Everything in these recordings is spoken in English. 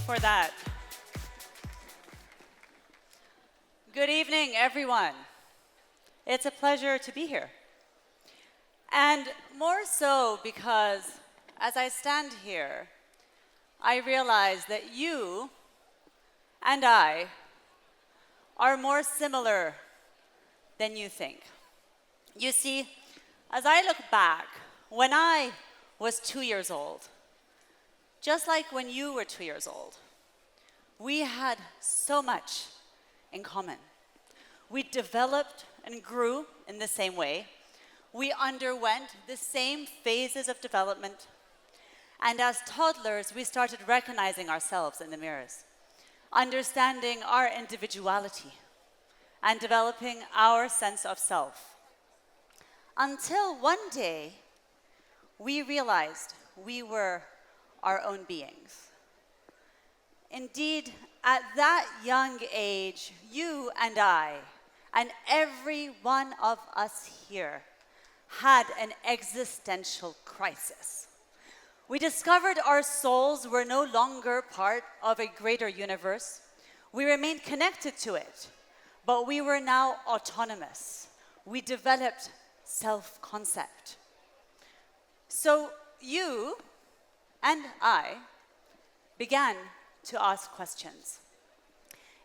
for that. Good evening, everyone. It's a pleasure to be here. And more so because as I stand here, I realize that you and I are more similar than you think. You see, as I look back, when I was 2 years old, just like when you were 2 years old, we had so much in common. We developed and grew in the same way. We underwent the same phases of development. And as toddlers, we started recognizing ourselves in the mirrors, understanding our individuality, and developing our sense of self. Until one day, we realized we were our own beings. Indeed, at that young age, you and I, and every one of us here, had an existential crisis. We discovered our souls were no longer part of a greater universe. We remained connected to it, but we were now autonomous. We developed self-concept. So you and I began to ask questions.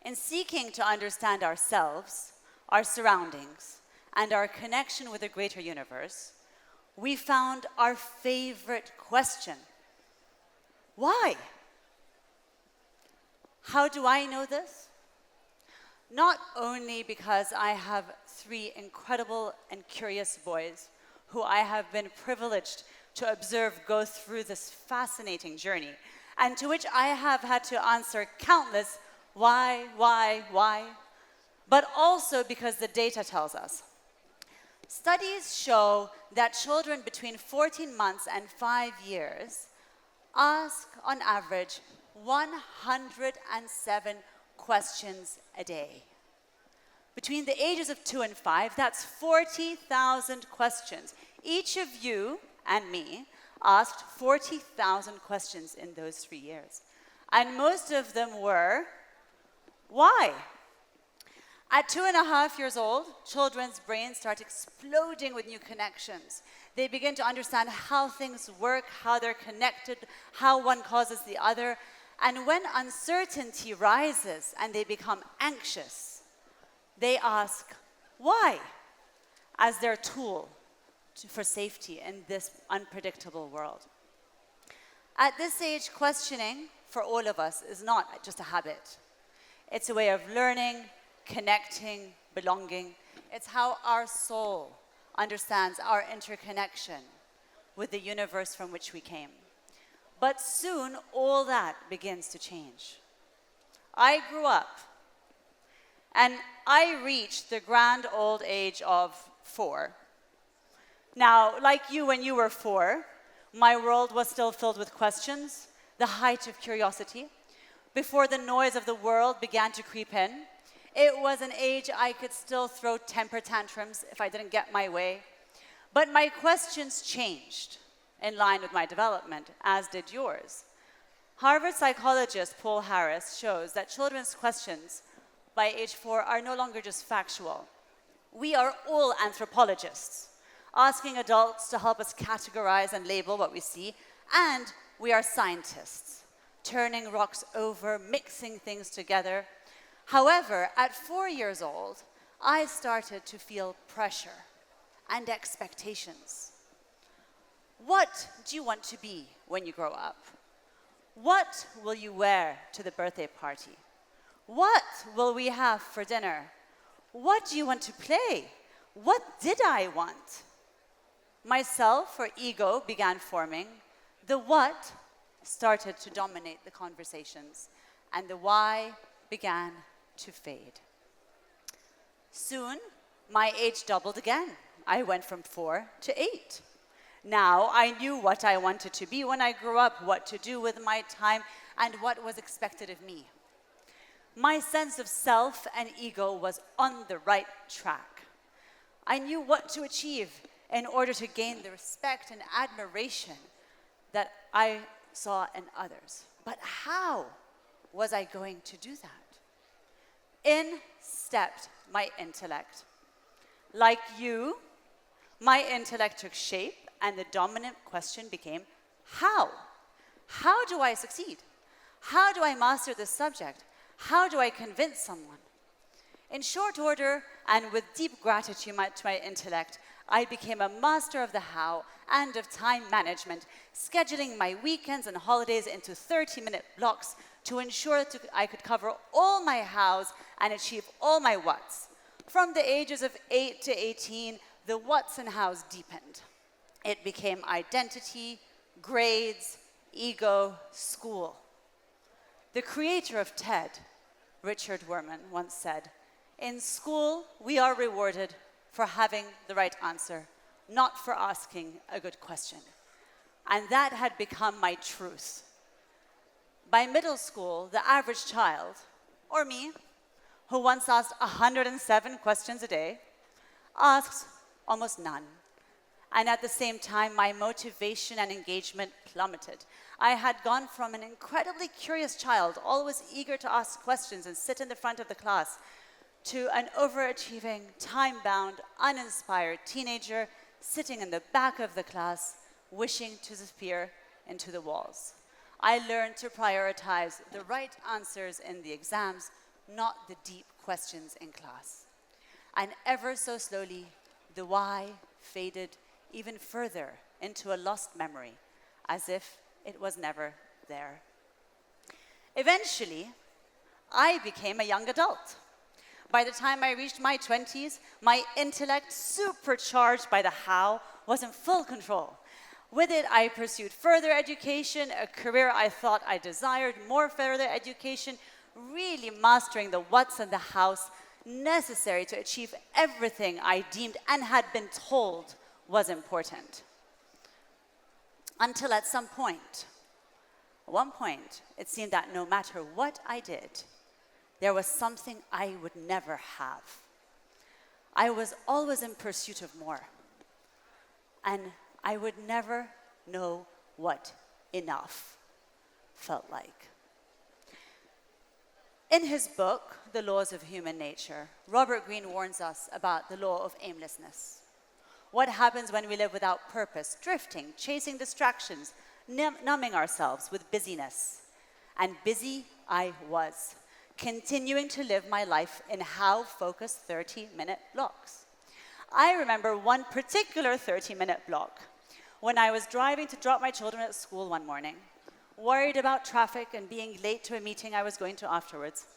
In seeking to understand ourselves, our surroundings, and our connection with the greater universe, we found our favorite question. Why? How do I know this? Not only because I have 3 incredible and curious boys who I have been privileged to observe go through this fascinating journey, and to which I have had to answer countless why, but also because the data tells us. Studies show that children between 14 months and 5 years ask, on average, 107 questions a day. Between the ages of 2 and 5, that's 40,000 questions. Each of you and me asked 40,000 questions in those 3 years. And most of them were, why? At 2.5 years old, children's brains start exploding with new connections. They begin to understand how things work, how they're connected, how one causes the other. And when uncertainty rises and they become anxious, they ask, why? As their tool for safety in this unpredictable world. At this age, questioning for all of us is not just a habit. It's a way of learning, connecting, belonging. It's how our soul understands our interconnection with the universe from which we came. But soon, all that begins to change. I grew up, and I reached the grand old age of 4. Now, like you when you were 4, my world was still filled with questions, the height of curiosity. Before the noise of the world began to creep in, it was an age I could still throw temper tantrums if I didn't get my way. But my questions changed in line with my development, as did yours. Harvard psychologist Paul Harris shows that children's questions by age 4 are no longer just factual. We are all anthropologists, asking adults to help us categorize and label what we see, and we are scientists, turning rocks over, mixing things together. However, at 4 years old, I started to feel pressure and expectations. What do you want to be when you grow up? What will you wear to the birthday party? What will we have for dinner? What do you want to play? What did I want? Myself, or ego, began forming. The what started to dominate the conversations, and the why began to fade. Soon, my age doubled again. I went from 4 to 8. Now, I knew what I wanted to be when I grew up, what to do with my time, and what was expected of me. My sense of self and ego was on the right track. I knew what to achieve in order to gain the respect and admiration that I saw in others. But how? was I going to do that? In stepped my intellect. Like you, my intellect took shape, and the dominant question became, how? How do I succeed? How do I master this subject? How do I convince someone? In short order, and with deep gratitude to my intellect, I became a master of the how and of time management, scheduling my weekends and holidays into 30-minute blocks to ensure that I could cover all my hows and achieve all my whats. From the ages of 8 to 18, the whats and hows deepened. It became identity, grades, ego, school. The creator of TED, Richard Wurman, once said, "In school, we are rewarded for having the right answer, not for asking a good question." And that had become my truth. By middle school, the average child, or me, who once asked 107 questions a day, asks almost none. And at the same time, my motivation and engagement plummeted. I had gone from an incredibly curious child, always eager to ask questions and sit in the front of the class, to an overachieving, time-bound, uninspired teenager sitting in the back of the class, wishing to disappear into the walls. I learned to prioritize the right answers in the exams, not the deep questions in class. And ever so slowly, the why faded even further into a lost memory, as if it was never there. Eventually, I became a young adult. By the time I reached my 20s, my intellect, supercharged by the how, was in full control. With it, I pursued further education, a career I thought I desired, more further education, really mastering the whats and the hows necessary to achieve everything I deemed and had been told was important. Until at one point, it seemed that no matter what I did, there was something I would never have. I was always in pursuit of more, and I would never know what enough felt like. In his book, The Laws of Human Nature, Robert Greene warns us about the law of aimlessness. What happens when we live without purpose, drifting, chasing distractions, numbing ourselves with busyness? And busy I was, continuing to live my life in how-focused 30-minute blocks. I remember one particular 30-minute block when I was driving to drop my children at school one morning, worried about traffic and being late to a meeting I was going to afterwards.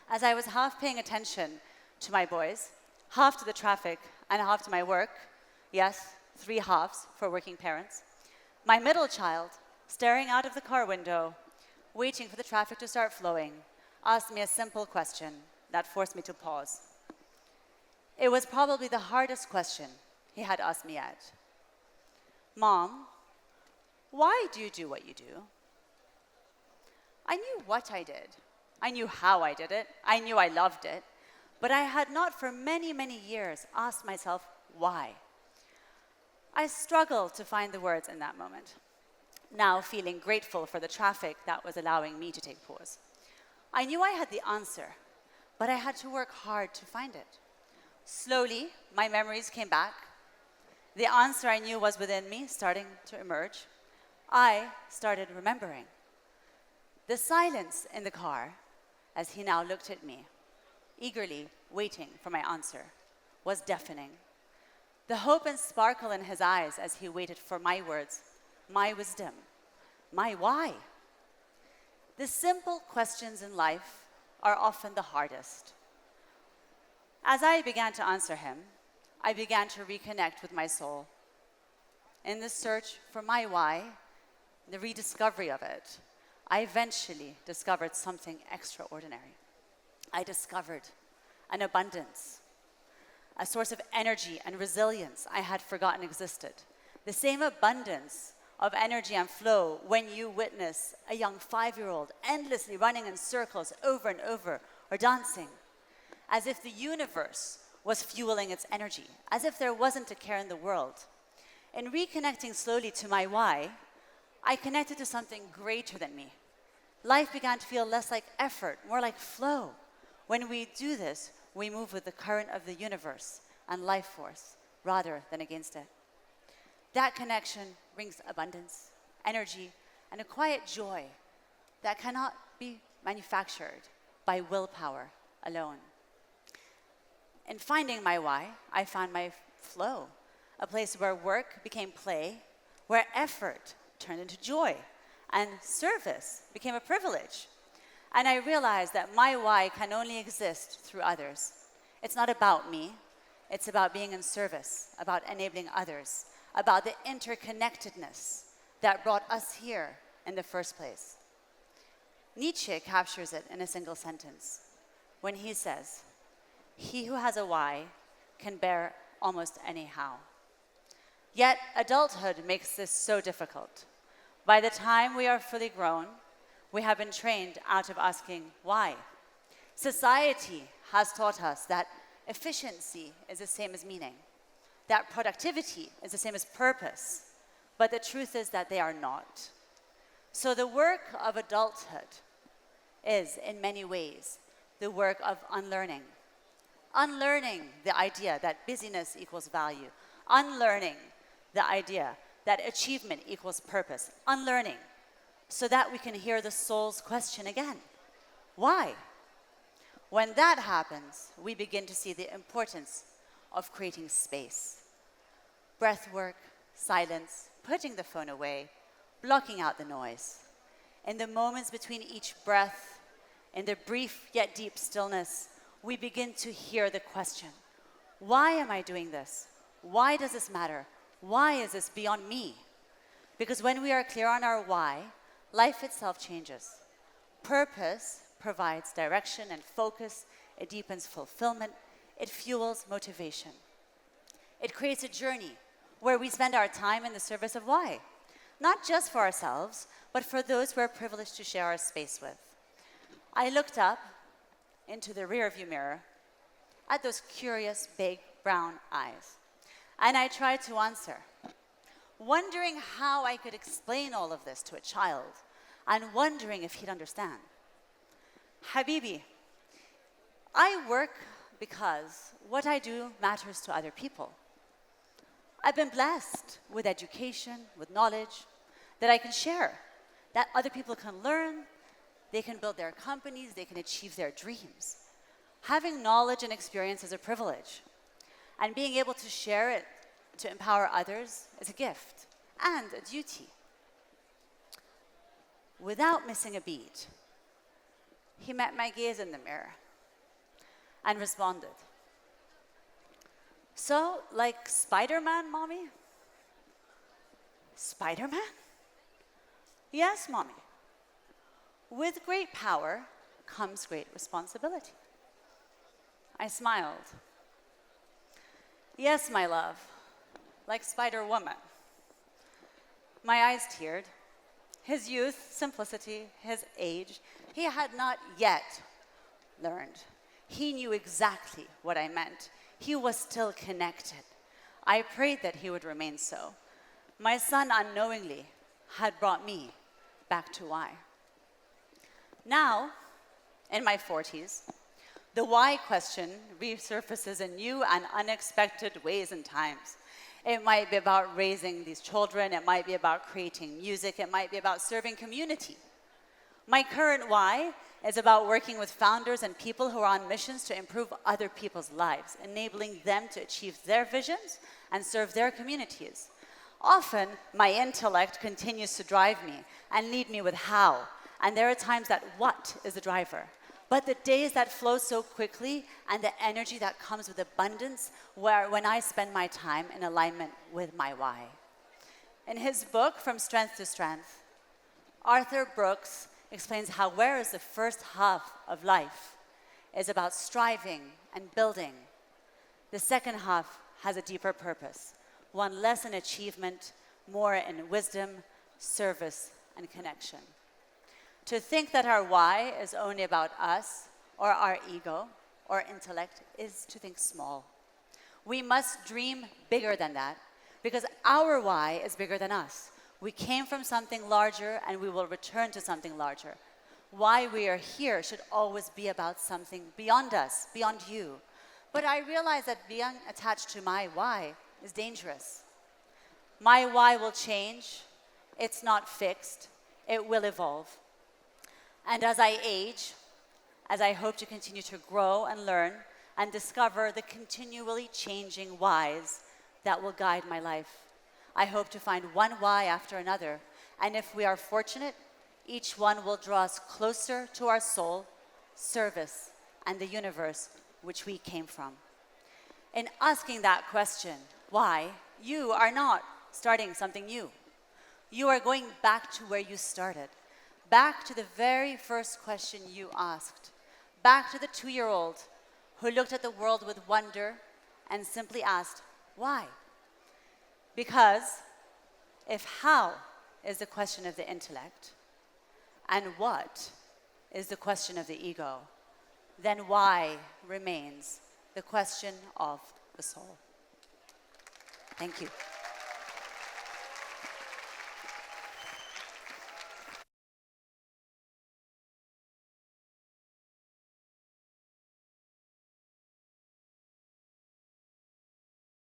As I was half paying attention to my boys, half to the traffic, and half to my work, yes, 3 halves for working parents, my middle child, staring out of the car window, waiting for the traffic to start flowing, asked me a simple question that forced me to pause. It was probably the hardest question he had asked me yet. "Mom, why do you do what you do?" I knew what I did. I knew how I did it. I knew I loved it. But I had not for many, many years asked myself why. I struggled to find the words in that moment, now feeling grateful for the traffic that was allowing me to take pause. I knew I had the answer, but I had to work hard to find it. Slowly, my memories came back. The answer I knew was within me, starting to emerge. I started remembering. The silence in the car, as he now looked at me, eagerly waiting for my answer, was deafening. The hope and sparkle in his eyes as he waited for my words, my wisdom, my why. The simple questions in life are often the hardest. As I began to answer him, I began to reconnect with my soul. In the search for my why, the rediscovery of it, I eventually discovered something extraordinary. I discovered an abundance, a source of energy and resilience I had forgotten existed. The same abundance of energy and flow when you witness a young 5-year-old endlessly running in circles over and over, or dancing, as if the universe was fueling its energy, as if there wasn't a care in the world. In reconnecting slowly to my why, I connected to something greater than me, Life began to feel less like effort, more like flow. When we do this, we move with the current of the universe and life force rather than against it. That connection brings abundance, energy, and a quiet joy that cannot be manufactured by willpower alone. In finding my why, I found my flow, a place where work became play, where effort turned into joy, and service became a privilege. And I realized that my why can only exist through others. It's not about me, it's about being in service, about enabling others, about the interconnectedness that brought us here in the first place. Nietzsche captures it in a single sentence when he says, "He who has a why can bear almost any how." Yet adulthood makes this so difficult. By the time we are fully grown, we have been trained out of asking why. Society has taught us that efficiency is the same as meaning, that productivity is the same as purpose, but the truth is that they are not. So the work of adulthood is, in many ways, the work of unlearning. Unlearning the idea that busyness equals value. Unlearning the idea that achievement equals purpose. Unlearning so that we can hear the soul's question again. Why? When that happens, we begin to see the importance of creating space. Breath work, silence, putting the phone away, blocking out the noise. In the moments between each breath, in the brief yet deep stillness, we begin to hear the question, why am I doing this? Why does this matter? Why is this beyond me? Because when we are clear on our why, life itself changes. Purpose provides direction and focus. It deepens fulfillment. It fuels motivation. It creates a journey where we spend our time in the service of why, not just for ourselves, but for those we're privileged to share our space with. I looked up into the rearview mirror at those curious, big, brown eyes, and I tried to answer, wondering how I could explain all of this to a child and wondering if he'd understand. Habibi, I work because what I do matters to other people. I've been blessed with education, with knowledge that I can share, that other people can learn, they can build their companies, they can achieve their dreams. Having knowledge and experience is a privilege, and being able to share it to empower others is a gift and a duty. Without missing a beat, he met my gaze in the mirror and responded, "So, like Spider-Man, Mommy?" "Spider-Man?" "Yes, Mommy. With great power comes great responsibility." I smiled. "Yes, my love, like Spider-Woman." My eyes teared. His youth, simplicity, his age, he had not yet learned. He knew exactly what I meant. He was still connected. I prayed that he would remain so. My son unknowingly had brought me back to why. Now, in my 40s, the why question resurfaces in new and unexpected ways and times. It might be about raising these children, it might be about creating music, it might be about serving community. My current why is about working with founders and people who are on missions to improve other people's lives, enabling them to achieve their visions and serve their communities. Often, my intellect continues to drive me and lead me with how, and there are times that what is the driver. But the days that flow so quickly and the energy that comes with abundance, when I spend my time in alignment with my why. In his book, From Strength to Strength, Arthur Brooks explains how whereas the first half of life is about striving and building, the second half has a deeper purpose, one less in achievement, more in wisdom, service, and connection. To think that our why is only about us or our ego or intellect is to think small. We must dream bigger than that because our why is bigger than us. We came from something larger and we will return to something larger. why we are here should always be about something beyond us, beyond you. But I realize that being attached to my why is dangerous. My why will change. It's not fixed. It will evolve. And as I age, as I hope to continue to grow and learn and discover the continually changing whys that will guide my life, I hope to find one why after another. And if we are fortunate, each one will draw us closer to our soul, service, and the universe which we came from. In asking that question, why, you are not starting something new. You are going back to where you started, back to the very first question you asked, back to the 2-year-old who looked at the world with wonder and simply asked, why? Because if how is the question of the intellect, and what is the question of the ego, then why remains the question of the soul. Thank you.